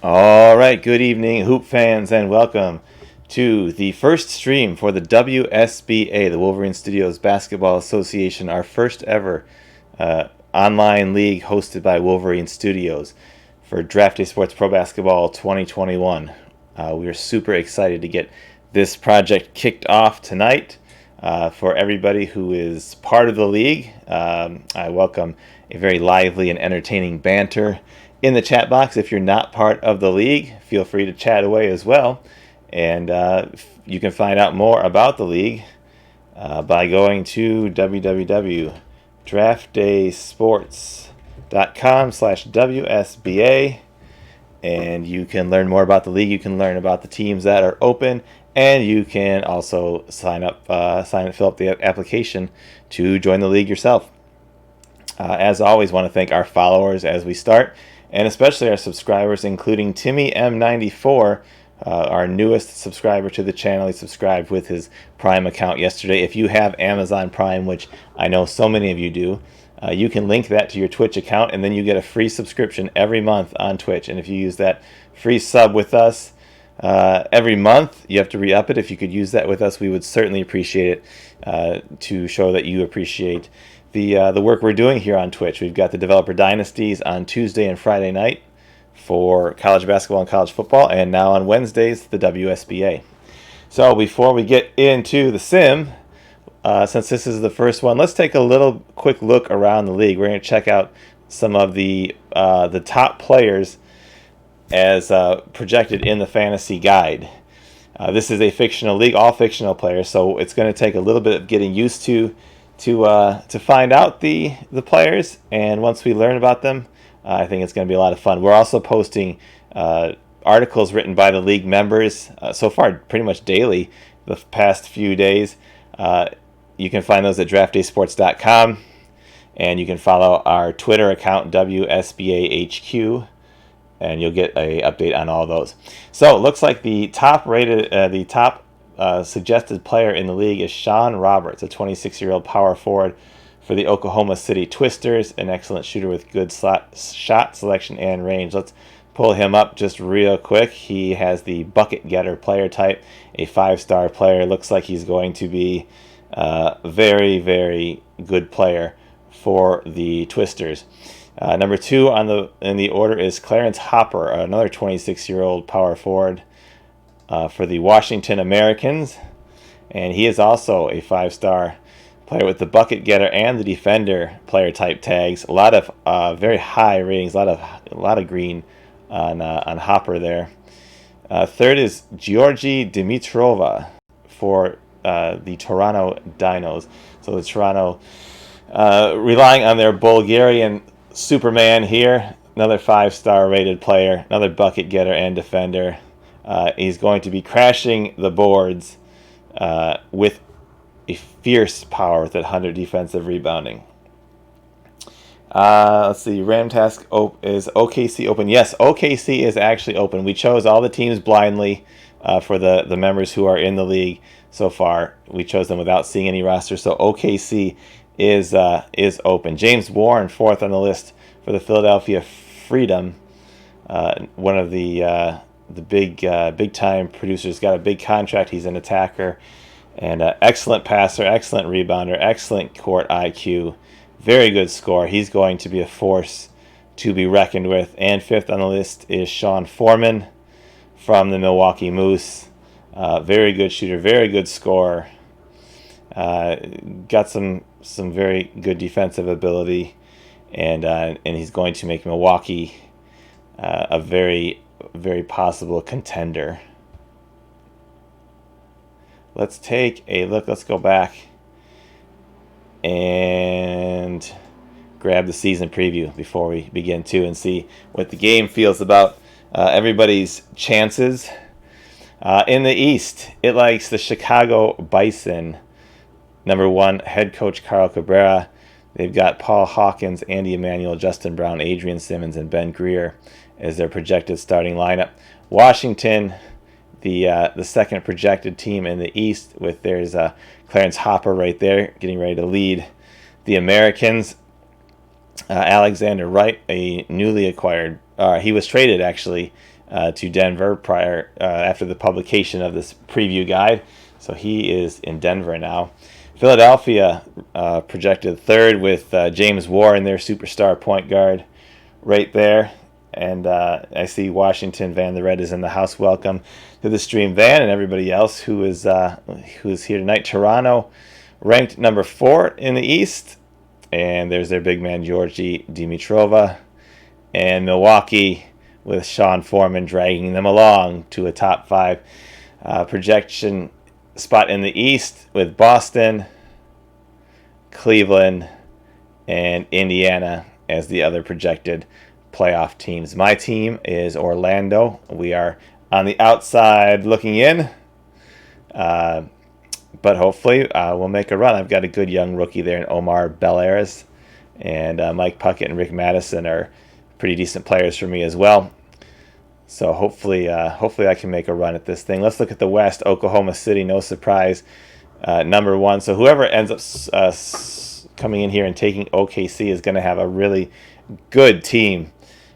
All right, good evening, Hoop fans, and welcome to the first stream for the WSBA, the Wolverine Studios Basketball Association, our first ever online league hosted by Wolverine Studios for Draft Day Sports Pro Basketball 2021. We are super excited to get this project kicked off tonight. For everybody who is part of the league, I welcome a very lively and entertaining banter in the chat box. If you're not part of the league, feel free to chat away as well. And you can find out more about the league by going to www.draftdaysports.com/WSBA. And you can learn more about the league. You can learn about the teams that are open. And you can also fill up the application to join the league yourself. As always, want to thank our followers as we start, and especially our subscribers, including Timmy M94, our newest subscriber to the channel. He subscribed with his Prime account yesterday. If you have Amazon Prime, which I know so many of you do, you can link that to your Twitch account, and then you get a free subscription every month on Twitch. And if you use that free sub with us every month, you have to re-up it. If you could use that with us, we would certainly appreciate it to show that you appreciate the work we're doing here on Twitch. We've got the Developer Dynasties on Tuesday and Friday night for college basketball and college football, and now on Wednesdays, the WSBA. So before we get into the sim, since this is the first one, let's take a quick look around the league. We're going to check out some of the top players as projected in the fantasy guide. This is a fictional league, all fictional players, so it's going to take a little bit of getting used to find out the players, and once we learn about them, I think it's going to be a lot of fun. We're also posting articles written by the league members so far pretty much daily the past few days. You can find those at draftdaysports.com, and you can follow our Twitter account, WSBAHQ, and you'll get an update on all those. So it looks like the top suggested player in the league is Sean Roberts, a 26-year-old power forward for the Oklahoma City Twisters, an excellent shooter with good shot selection and range. Let's pull him up just real quick. He has the bucket getter player type, a 5-star player. Looks like he's going to be a very, very good player for the Twisters. Number 2 in the order is Clarence Hopper, another 26-year-old power forward for the Washington Americans, and he is also a 5-star player with the bucket getter and the defender player type tags. A lot of very high ratings, a lot of green on Hopper there. Third is Giorgi Dimitrova for the Toronto Dinos. So the Toronto relying on their Bulgarian Superman here, another 5-star rated player, another bucket getter and defender. He's going to be crashing the boards with a fierce power with that 100 defensive rebounding. Let's see, Ramtask is OKC open? Yes, OKC is actually open. We chose all the teams blindly for the members who are in the league so far. We chose them without seeing any rosters, so OKC is open. James Warren, 4th on the list for the Philadelphia Freedom, one of the big time producers, got a big contract. He's an attacker and excellent passer, excellent rebounder, excellent court IQ, very good scorer. He's going to be a force to be reckoned with. And 5th on the list is Sean Foreman from the Milwaukee Moose. Very good shooter, very good scorer. Got some very good defensive ability, and he's going to make Milwaukee a very, very possible contender. Let's take a look. Let's go back and grab the season preview before we begin too, and see what the game feels about everybody's chances. In the East, it likes the Chicago Bison. Number 1, head coach Carl Cabrera. They've got Paul Hawkins, Andy Emanuel, Justin Brown, Adrian Simmons, and Ben Greer as their projected starting lineup. Washington, the second projected team in the East, with there's Clarence Hopper right there getting ready to lead the Americans. Alexander Wright, a newly acquired, he was traded actually to Denver after the publication of this preview guide. So he is in Denver now. Philadelphia projected third with James Warren, their superstar point guard, right there. And I see Washington Van the Red is in the house. Welcome to the stream, Van, and everybody else who is here tonight. Toronto ranked number 4 in the East, and there's their big man Giorgi Dimitrova. And Milwaukee with Sean Foreman dragging them along to a top 5 projection spot in the East with Boston, Cleveland, and Indiana as the other projected playoff teams. My team is Orlando. We are on the outside looking in, but hopefully we'll make a run. I've got a good young rookie there in Omar Belaires, and Mike Puckett and Rick Madison are pretty decent players for me as well. So hopefully I can make a run at this thing. Let's look at the West. Oklahoma City, no surprise, number 1. So whoever ends up coming in here and taking OKC is going to have a really good team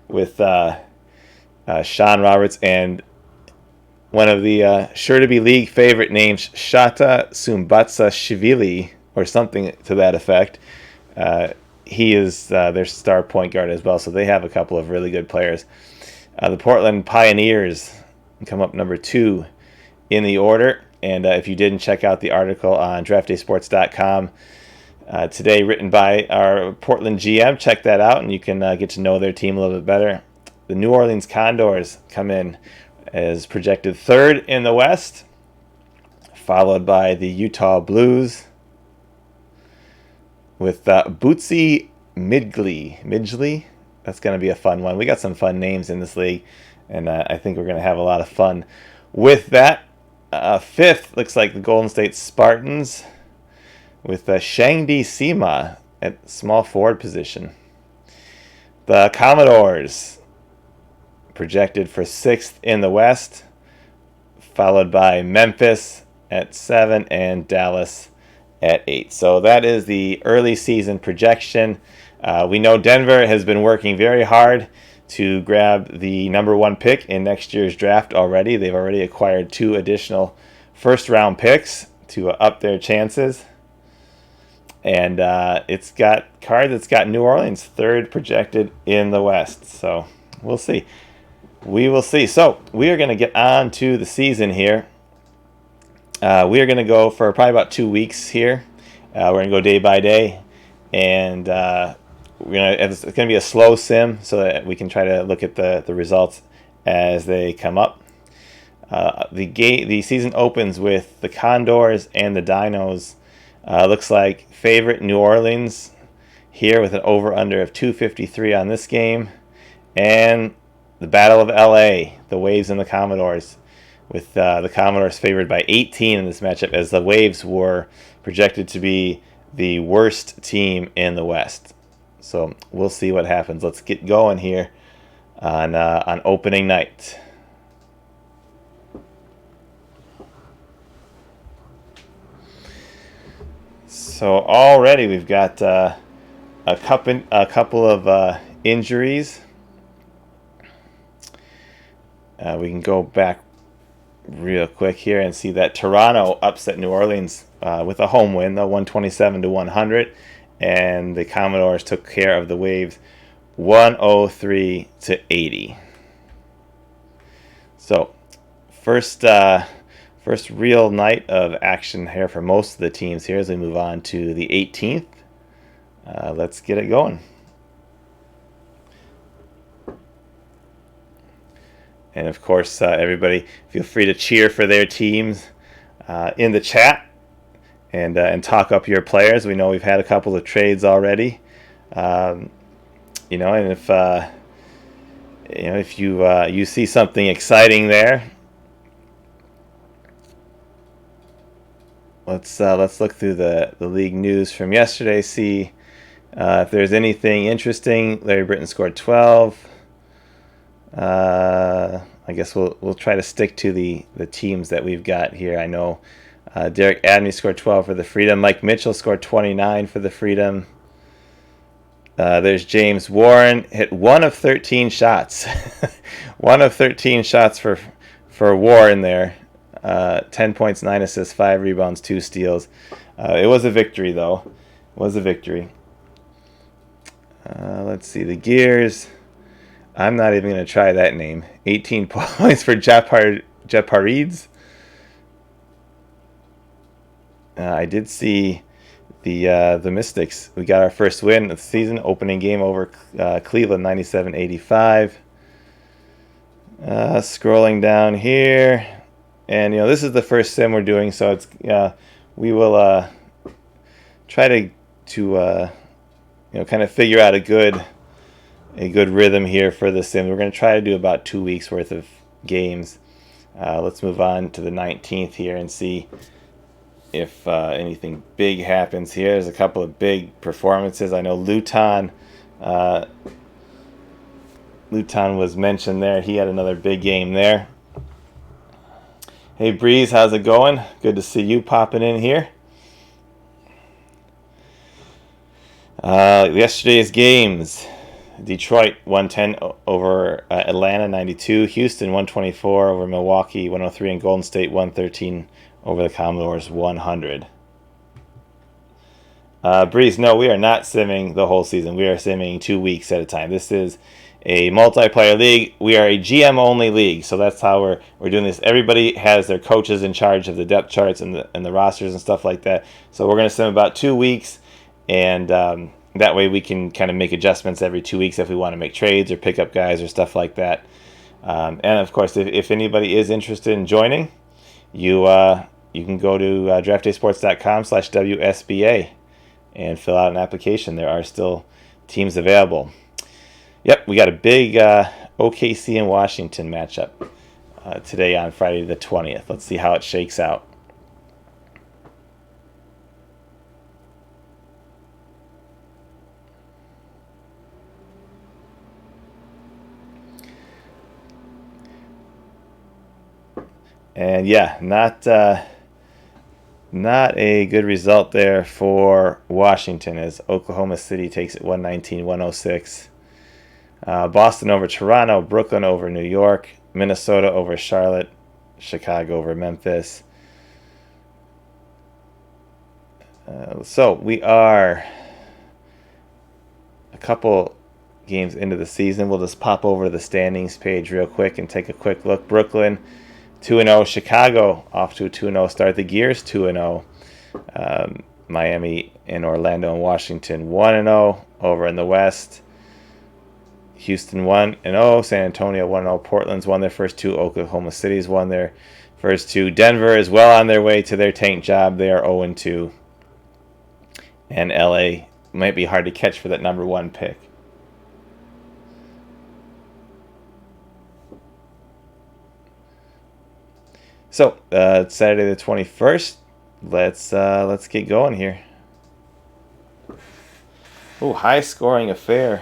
with Sean Roberts and one of the sure-to-be league favorite names, Shata Sumbatsa-Shvili, or something to that effect. He is their star point guard as well, so they have a couple of really good players. The Portland Pioneers come up number 2 in the order. And if you didn't check out the article on draftdaysports.com today, written by our Portland GM, check that out, and you can get to know their team a little bit better. The New Orleans Condors come in as projected 3rd in the West, followed by the Utah Blues with Bootsy Midgley. That's going to be a fun one. We got some fun names in this league, and I think we're going to have a lot of fun with that. 5th looks like the Golden State Spartans with Shangdi Sima at small forward position. The Commodores projected for 6th in the West, followed by Memphis at 7 and Dallas at 8. So that is the early season projection. We know Denver has been working very hard to grab the number 1 pick in next year's draft already. They've already acquired 2 additional first-round picks to up their chances. And it's got New Orleans 3rd projected in the West. So we'll see. We will see. So we are going to get on to the season here. We are going to go for probably about 2 weeks here. We're going to go day by day. And it's going to be a slow sim so that we can try to look at the results as they come up. The season opens with the Condors and the Dinos. Looks like favorite New Orleans here with an over-under of 253 on this game. And the Battle of LA, the Waves and the Commodores, with the Commodores favored by 18 in this matchup, as the Waves were projected to be the worst team in the West. So we'll see what happens. Let's get going here on opening night. So already we've got a couple of injuries. We can go back real quick here and see that Toronto upset New Orleans with a home win, though, 127-100. And the Commodores took care of the Waves 103-80. So first real night of action here for most of the teams here as we move on to the 18th. Let's get it going. And of course, everybody feel free to cheer for their teams in the chat and talk up your players. We know we've had a couple of trades already. And if you see something exciting there, let's look through the league news from yesterday. See if there's anything interesting. Larry Britton scored 12. I guess we'll try to stick to the teams that we've got here. I know Derek Adney scored 12 for the Freedom. Mike Mitchell scored 29 for the Freedom. There's James Warren, hit 1 of 13 shots. 1 of 13 shots for War in there. 10 points, 9 assists, 5 rebounds, 2 steals. It was a victory, though. It was a victory. Let's see. The Gears. I'm not even going to try that name. 18 points for Japarides. I did see the Mystics. We got our first win of the season, opening game over Cleveland, 97-85. Scrolling down here, and this is the first sim we're doing, so it's we will try to kind of figure out a good rhythm here for the sim. We're going to try to do about 2 weeks worth of games. Let's move on to the 19th here and see if anything big happens here. There's a couple of big performances. I know Luton was mentioned there. He had another big game there. Hey Breeze, how's it going? Good to see you popping in here. Yesterday's games. Detroit 110 over Atlanta 92. Houston 124 over Milwaukee 103, and Golden State 113 over the Commodores 100. Breeze, no, we are not simming the whole season. We are simming 2 weeks at a time. This is a multiplayer league. We are a GM only league, so that's how we're doing this. Everybody has their coaches in charge of the depth charts and the rosters and stuff like that. So we're going to sim about 2 weeks, and that way we can kind of make adjustments every 2 weeks if we want to make trades or pick up guys or stuff like that. And of course, if anybody is interested in joining, you can go to draftdaysports.com/WSBA and fill out an application. There are still teams available. Yep, we got a big OKC and Washington matchup today on Friday the 20th. Let's see how it shakes out. And yeah, not a good result there for Washington as Oklahoma City takes it 119-106. Boston over Toronto, Brooklyn over New York, Minnesota over Charlotte, Chicago over Memphis. So we are a couple games into the season. We'll just pop over to the standings page real quick and take a quick look. Brooklyn 2-0, Chicago off to a 2-0 start. The Gears 2-0. Miami and Orlando and Washington 1-0 over in the West. Houston 1-0, San Antonio 1-0, Portland's won their first 2, Oklahoma City's won their first 2. Denver is well on their way to their tank job. They are 0-2. And LA might be hard to catch for that number 1 pick. So, it's Saturday the 21st. Let's get going here. Oh, high scoring affair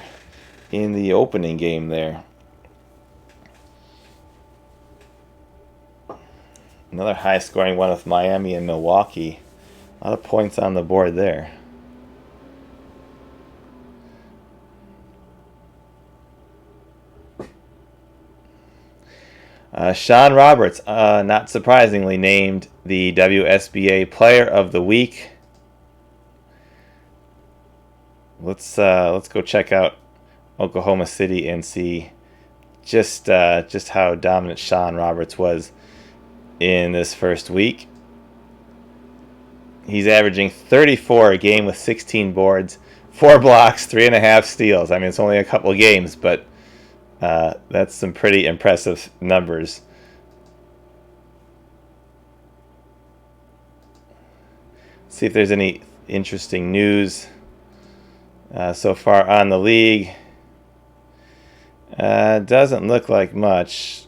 in the opening game there. Another high scoring one with Miami and Milwaukee. A lot of points on the board there. Sean Roberts, not surprisingly, named the WSBA Player of the Week. Let's go check out Oklahoma City and see just how dominant Sean Roberts was in this first week. He's averaging 34 a game with 16 boards, 4 blocks, 3.5 steals. I mean, it's only a couple games, but that's some pretty impressive numbers. See if there's any interesting news so far on the league. Doesn't look like much.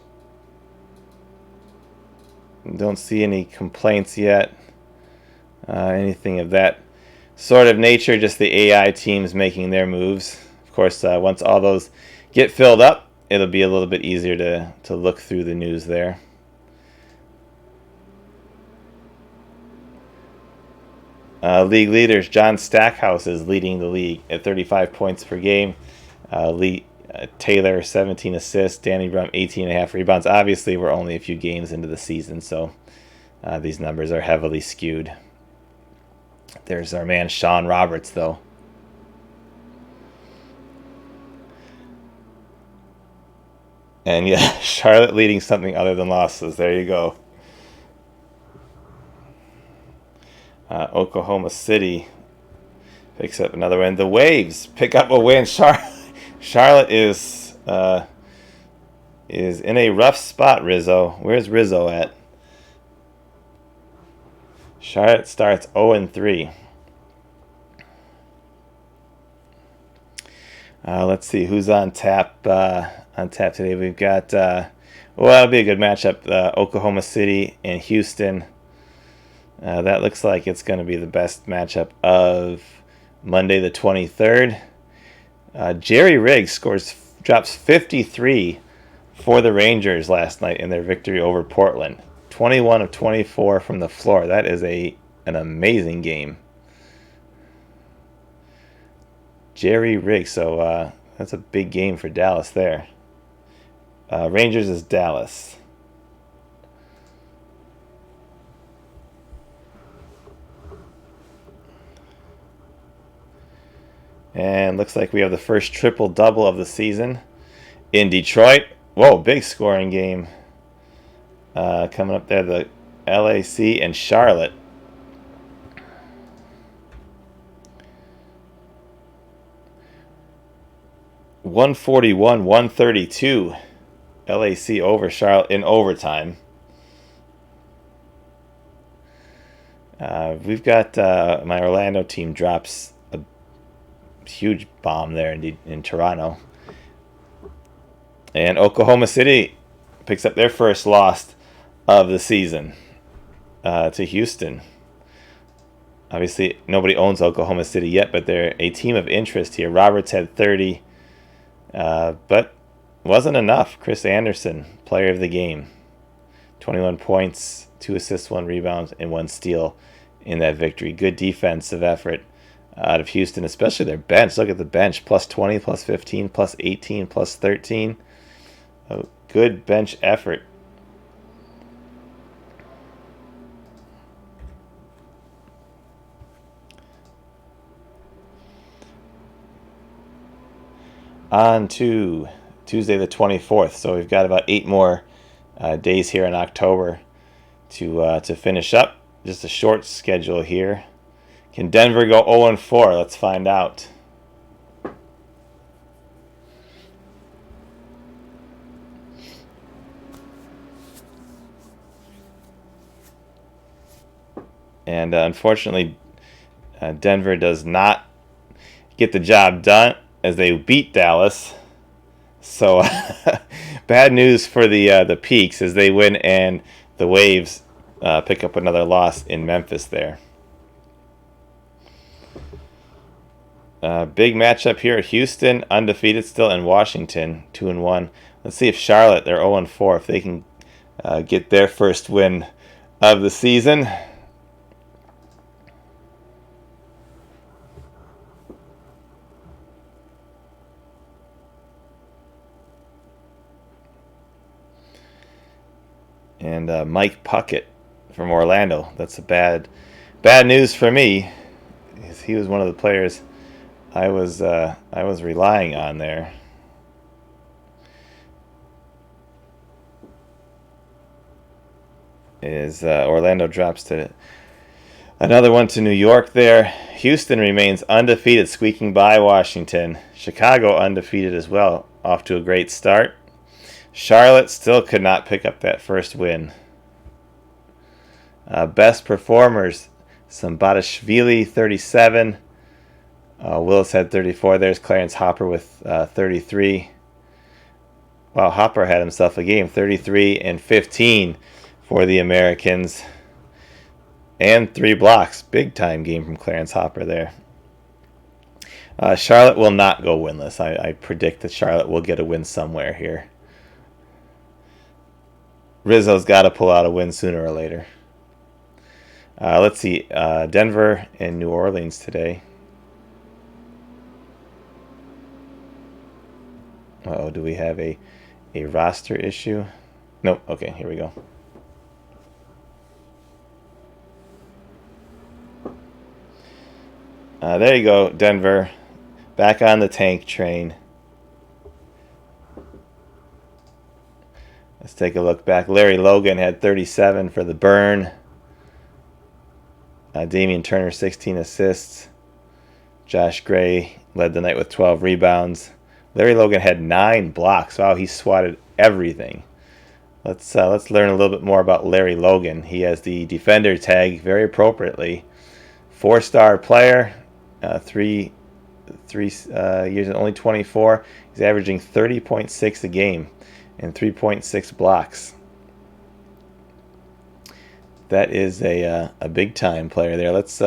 Don't see any complaints yet. Anything of that sort of nature. Just the AI teams making their moves. Of course, once all those get filled up, it'll be a little bit easier to look through the news there. League leaders, John Stackhouse is leading the league at 35 points per game. Taylor, 17 assists. Danny Brum, 18.5 rebounds. Obviously, we're only a few games into the season, so these numbers are heavily skewed. There's our man Sean Roberts, though. And yeah, Charlotte leading something other than losses. There you go. Oklahoma City picks up another win. The Waves pick up a win. Charlotte is in a rough spot, Rizzo. Where's Rizzo at? Charlotte starts 0-3. Let's see who's on tap. On tap today, we've got. Well, that'll be a good matchup. Oklahoma City and Houston. That looks like it's going to be the best matchup of Monday the 23rd. Jerry Riggs drops 53 for the Rangers last night in their victory over Portland. 21 of 24 from the floor. That is an amazing game. Jerry Riggs. So that's a big game for Dallas there. Rangers is Dallas. And looks like we have the first triple-double of the season in Detroit. Whoa, big scoring game coming up there. The LAC and Charlotte. (141-132). LAC over Charlotte in overtime. We've got my Orlando team drops a huge bomb there in Toronto. And Oklahoma City picks up their first loss of the season to Houston. Obviously, nobody owns Oklahoma City yet, but they're a team of interest here. Roberts had 30, but wasn't enough. Chris Anderson, player of the game. 21 points, 2 assists, 1 rebound, and 1 steal in that victory. Good defensive effort out of Houston, especially their bench. Look at the bench. Plus 20, plus 15, plus 18, plus 13. A good bench effort. On to Tuesday the 24th. So we've got about 8 more days here in October to finish up. Just a short schedule here. Can Denver go 0-4? Let's find out. And unfortunately, Denver does not get the job done as they beat Dallas. So bad news for the Peaks as they win and the Waves pick up another loss in Memphis there. Big matchup here. Houston undefeated still, and Washington 2-1. Let's see if Charlotte, they're 0-4, if they can get their first win of the season. And Mike Puckett from Orlando. That's a bad news for me. He was one of the players I was relying on there. Orlando drops to another one to New York there. Houston remains undefeated, squeaking by Washington. Chicago undefeated as well, off to a great start. Charlotte still could not pick up that first win. Best performers, Sambatashvili 37. Willis had 34. There's Clarence Hopper with 33. Wow, Hopper had himself a game. 33 and 15 for the Americans. And 3 blocks. Big time game from Clarence Hopper there. Charlotte will not go winless. I predict that Charlotte will get a win somewhere here. Rizzo's got to pull out a win sooner or later. Let's see. Denver and New Orleans today. Uh-oh, do we have a roster issue? Nope. Okay, here we go. There you go, Denver. Back on the tank train. Let's take a look back. Larry Logan had 37 for the Burn. Damian Turner, 16 assists. Josh Gray led the night with 12 rebounds. Larry Logan had 9 blocks. Wow, he swatted everything. Let's learn a little bit more about Larry Logan. He has the defender tag very appropriately. 4-star player, 3 years and only 24. He's averaging 30.6 a game and 3.6 blocks. That is a big time player there. Let's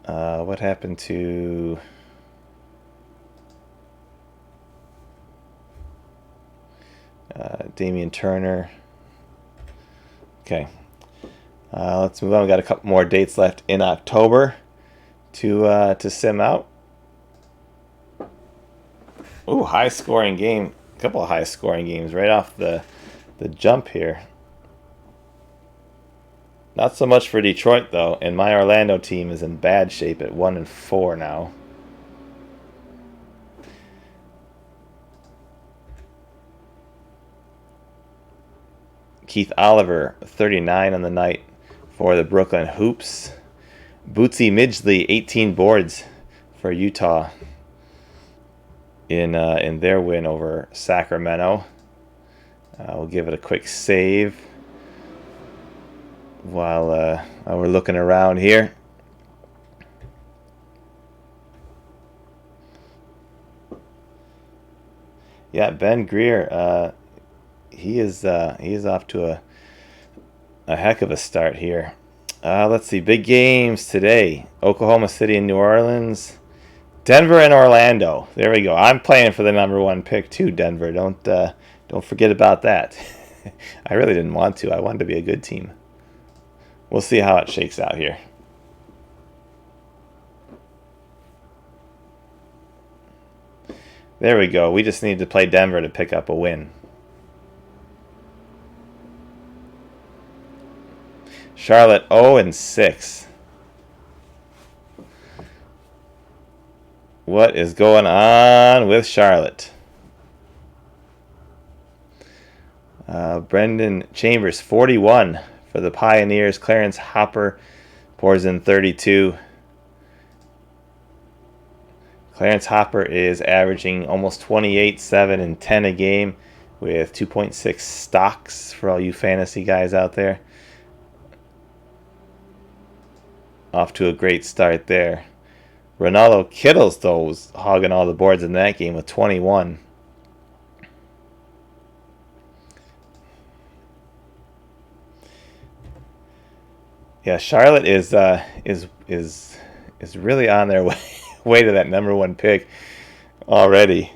what happened to Damian Turner? Okay, let's move on. We got a couple more dates left in October to sim out. Ooh, high scoring game. A couple of high scoring games right off the jump here. Not so much for Detroit though, and my Orlando team is in bad shape at 1-4 now. Keith Oliver, 39 on the night for the Brooklyn Hoops. Bootsy Midgley, 18 boards for Utah in their win over Sacramento. We'll give it a quick save while we're looking around here. Yeah, Ben Greer, he is off to a heck of a start here. Let's see, big games today: Oklahoma City and New Orleans, Denver and Orlando. There we go. I'm playing for the #1 pick too, Denver. Don't forget about that. I really didn't want to. I wanted to be a good team. We'll see how it shakes out here. There we go. We just need to play Denver to pick up a win. Charlotte 0-6. What is going on with Charlotte? Brendan Chambers, 41 for the Pioneers. Clarence Hopper pours in 32. Clarence Hopper is averaging almost 28, 7, and 10 a game with 2.6 stocks for all you fantasy guys out there. Off to a great start there. Ronaldo Kittles, though, was hogging all the boards in that game with 21. Yeah, Charlotte is really on their way to that #1 pick already.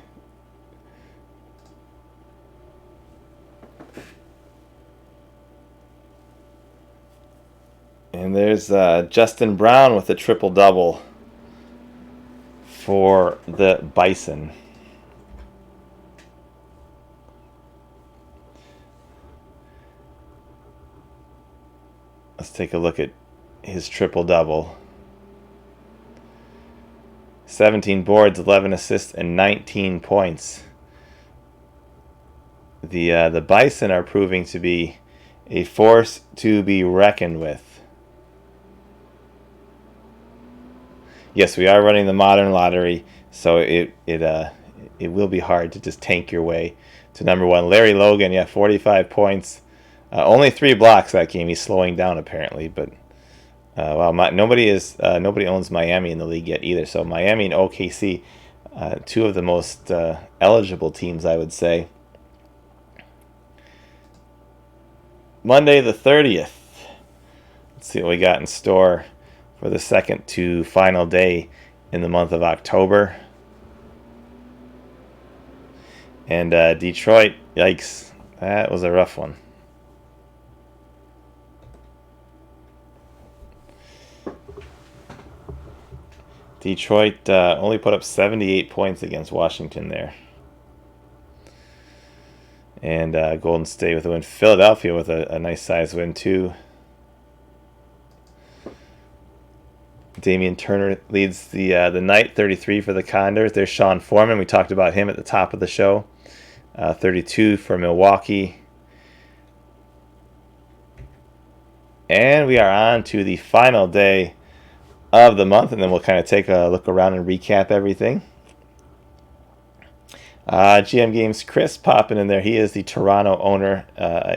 And there's Justin Brown with a triple-double for the Bison. Let's take a look at his triple-double. 17 boards, 11 assists, and 19 points. The Bison are proving to be a force to be reckoned with. Yes, we are running the modern lottery, so it will be hard to just tank your way to #1. Larry Logan, yeah, 45 points, only 3 blocks that game. He's slowing down apparently, but well, nobody owns Miami in the league yet either. So Miami and OKC, 2 of the most eligible teams, I would say. Monday the 30th. Let's see what we got in store for the second to final day in the month of October. And Detroit, yikes, that was a rough one. Detroit only put up 78 points against Washington there. And Golden State with a win. Philadelphia with a nice size win too. Damian Turner leads the night, 33 for the Condors. There's Sean Foreman. We talked about him at the top of the show. 32 for Milwaukee. And we are on to the final day of the month, and then we'll kind of take a look around and recap everything. GM Games Chris popping in there. He is the Toronto owner.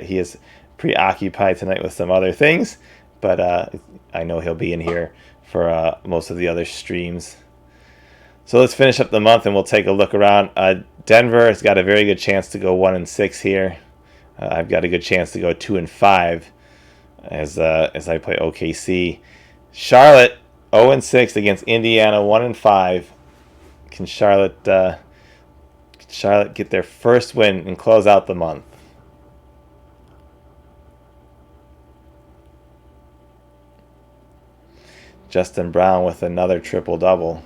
He is preoccupied tonight with some other things, but I know he'll be in here for most of the other streams. So let's finish up the month and we'll take a look around. Denver has got a very good chance to go 1-6 here. I've got a good chance to go 2-5 as I play OKC. Charlotte 0-6 against Indiana, 1-5. Can Charlotte get their first win and close out the month? Justin Brown with another triple-double.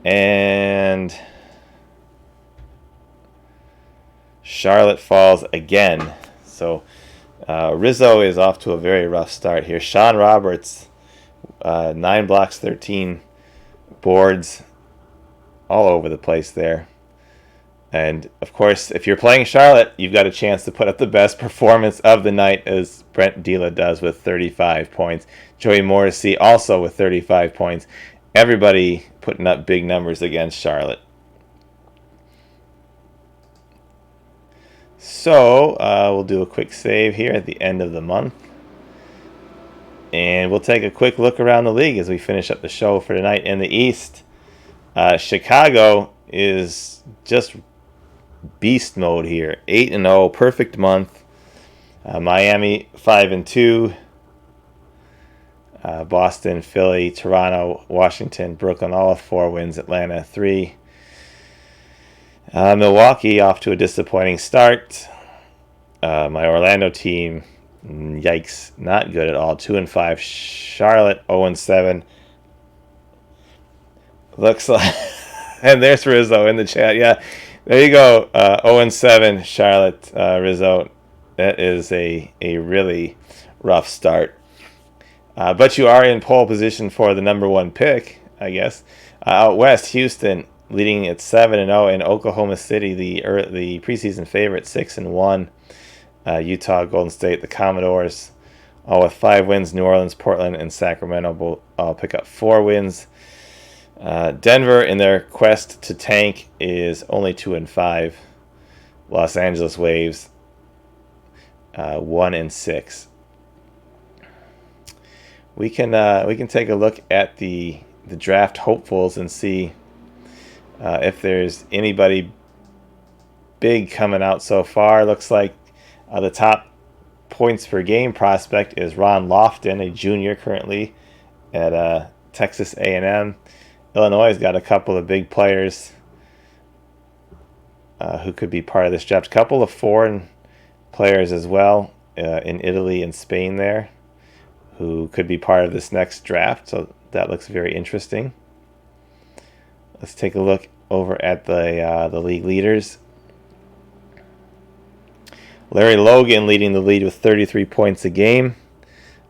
And Charlotte falls again. So Rizzo is off to a very rough start here. Sean Roberts, 9 blocks, 13 boards, all over the place there. And, of course, if you're playing Charlotte, you've got a chance to put up the best performance of the night, as Brent Dila does with 35 points. Joey Morrissey also with 35 points. Everybody putting up big numbers against Charlotte. So, we'll do a quick save here at the end of the month. And we'll take a quick look around the league as we finish up the show for tonight. In the East, Chicago is just beast mode here. 8-0, perfect month. Miami 5-2. Boston, Philly, Toronto, Washington, Brooklyn, all with 4 wins. Atlanta 3. Milwaukee off to a disappointing start. My Orlando team, yikes, not good at all. 2-5. Charlotte 0-7. Looks like, and there's Rizzo in the chat. Yeah, there you go. 0-7, Charlotte, Rizzo. That is a really rough start. But you are in pole position for the number 1 pick, I guess. Out west, Houston leading at 7-0, and Oklahoma City, the preseason favorite, 6-1. Utah, Golden State, the Commodores, all with 5 wins. New Orleans, Portland, and Sacramento all pick up 4 wins. Denver, in their quest to tank, is only 2-5. Los Angeles Waves, 1-6. We can take a look at the draft hopefuls and see if there's anybody big coming out so far. Looks like the top points per game prospect is Ron Lofton, a junior currently at Texas A&M. Illinois has got a couple of big players who could be part of this draft. A couple of foreign players as well in Italy and Spain there, who could be part of this next draft. So that looks very interesting. Let's take a look over at the league leaders. Larry Logan leading the lead with 33 points a game,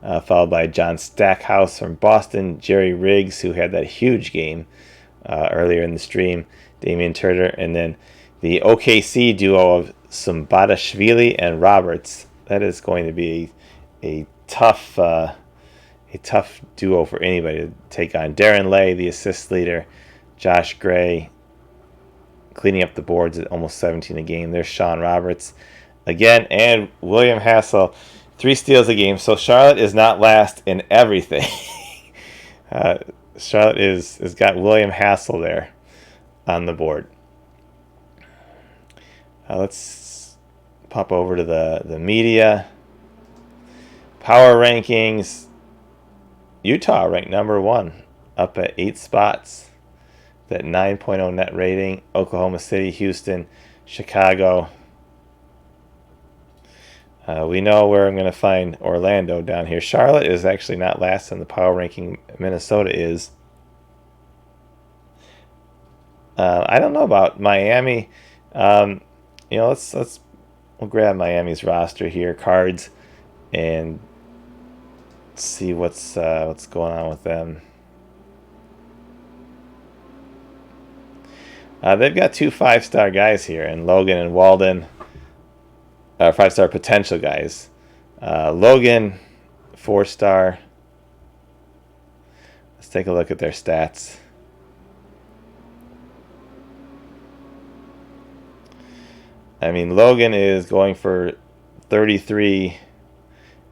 followed by John Stackhouse from Boston, Jerry Riggs, who had that huge game earlier in the stream, Damian Turner, and then the OKC duo of Sumbatashvili and Roberts. That is going to be a tough duo for anybody to take on. Darren Lay, the assist leader, Josh Gray, cleaning up the boards at almost 17 a game. There's Sean Roberts again, and William Hassel, 3 steals a game. So Charlotte is not last in everything. Charlotte has got William Hassel there on the board. Let's pop over to the media. Power rankings. Utah ranked number 1, up at 8 spots. That 9.0 net rating. Oklahoma City, Houston, Chicago. We know where I'm going to find Orlando down here. Charlotte is actually not last in the power ranking. Minnesota is. I don't know about Miami. We'll grab Miami's roster here, cards, and see what's going on with them. They've got 2 5-star guys here, and Logan and Walden. 5-star potential guys. Logan, 4-star. Let's take a look at their stats. I mean, Logan is going for 33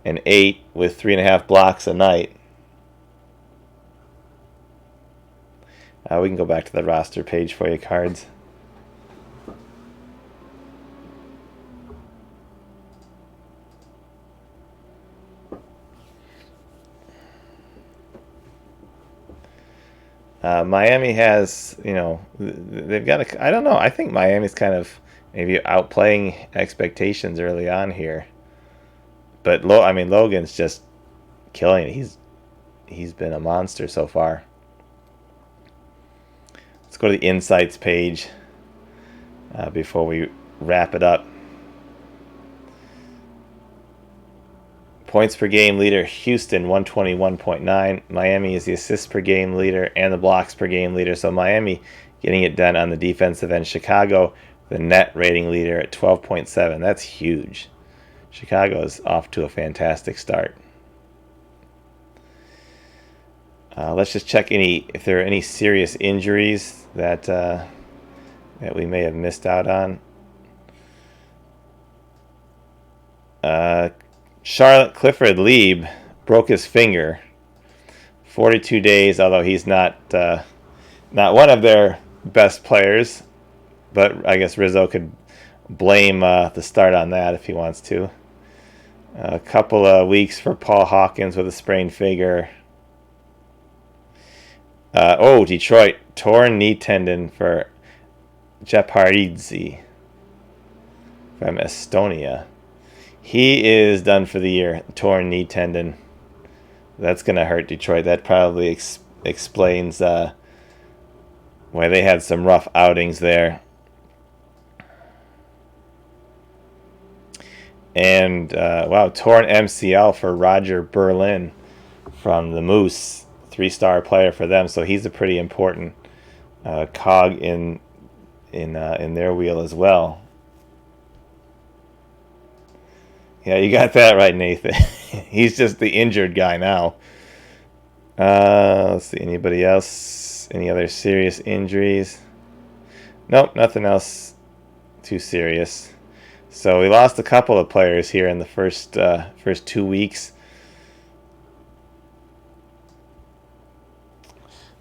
and 8 with 3.5 blocks a night. We can go back to the roster page for you, cards. Miami has, they've got I don't know. I think Miami's kind of maybe outplaying expectations early on here. But Logan's just killing it. He's been a monster so far. Let's go to the insights page before we wrap it up. Points per game leader, Houston, 121.9. Miami is the assists per game leader and the blocks per game leader. So Miami getting it done on the defensive end. Chicago, the net rating leader at 12.7. That's huge. Chicago is off to a fantastic start. Let's just check if there are any serious injuries that we may have missed out on. Charlotte Clifford Lieb broke his finger. 42 days, although he's not one of their best players. But I guess Rizzo could blame the start on that if he wants to. A couple of weeks for Paul Hawkins with a sprained finger. Detroit, torn knee tendon for Jeparidze from Estonia. He is done for the year. Torn knee tendon. That's going to hurt Detroit. That probably explains why they had some rough outings there. And, torn MCL for Roger Berlin from the Moose. 3-star player for them. So he's a pretty important cog in their wheel as well. Yeah, you got that right, Nathan. He's just the injured guy now. Let's see, anybody else? Any other serious injuries? Nope, nothing else too serious. So we lost a couple of players here in the first 2 weeks.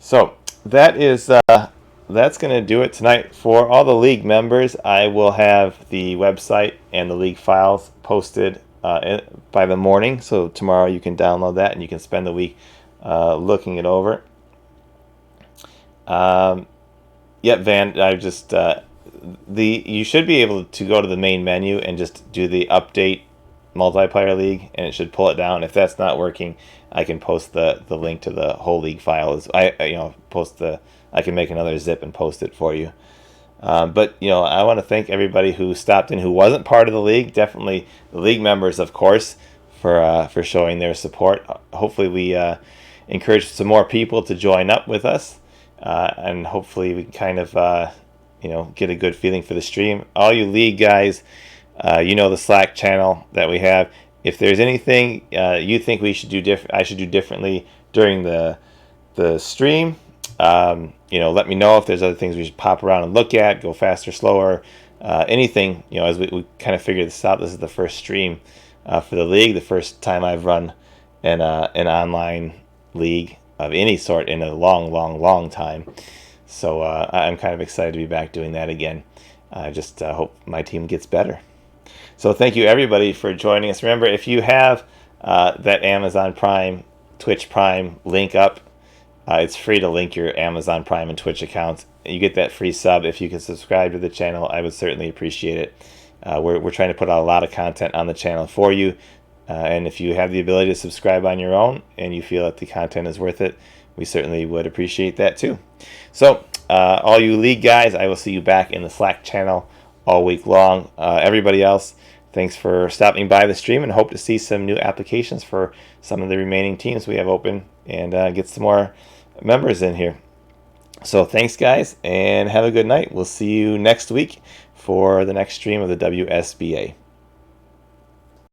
So that's going to do it tonight. For all the league members, I will have the website and the league files posted by the morning. So tomorrow you can download that and you can spend the week looking it over. Van, you should be able to go to the main menu and just do the update multiplayer league, and it should pull it down. If that's not working, I can post the link to the whole league file. I can make another zip and post it for you. But I want to thank everybody who stopped in who wasn't part of the league. Definitely the league members, of course, for showing their support. Hopefully we encourage some more people to join up with us, and hopefully we can kind of get a good feeling for the stream. All you league guys, the Slack channel that we have. If there's anything you think we should do I should do differently during the stream, let me know. If there's other things we should pop around and look at, go faster, slower, anything. As we kind of figure this out. This is the first stream for the league, the first time I've run an online league of any sort in a long time. So I'm kind of excited to be back doing that again. I just hope my team gets better. So thank you, everybody, for joining us. Remember, if you have that Amazon Prime, Twitch Prime link up, it's free to link your Amazon Prime and Twitch accounts. You get that free sub. If you can subscribe to the channel, I would certainly appreciate it. We're trying to put out a lot of content on the channel for you. And if you have the ability to subscribe on your own and you feel that the content is worth it, we certainly would appreciate that too. So, all you league guys, I will see you back in the Slack channel all week long. Everybody else, thanks for stopping by the stream, and hope to see some new applications for some of the remaining teams we have open, and get some more members in here. So thanks guys, and have a good night. We'll see you next week for the next stream of the WSBA.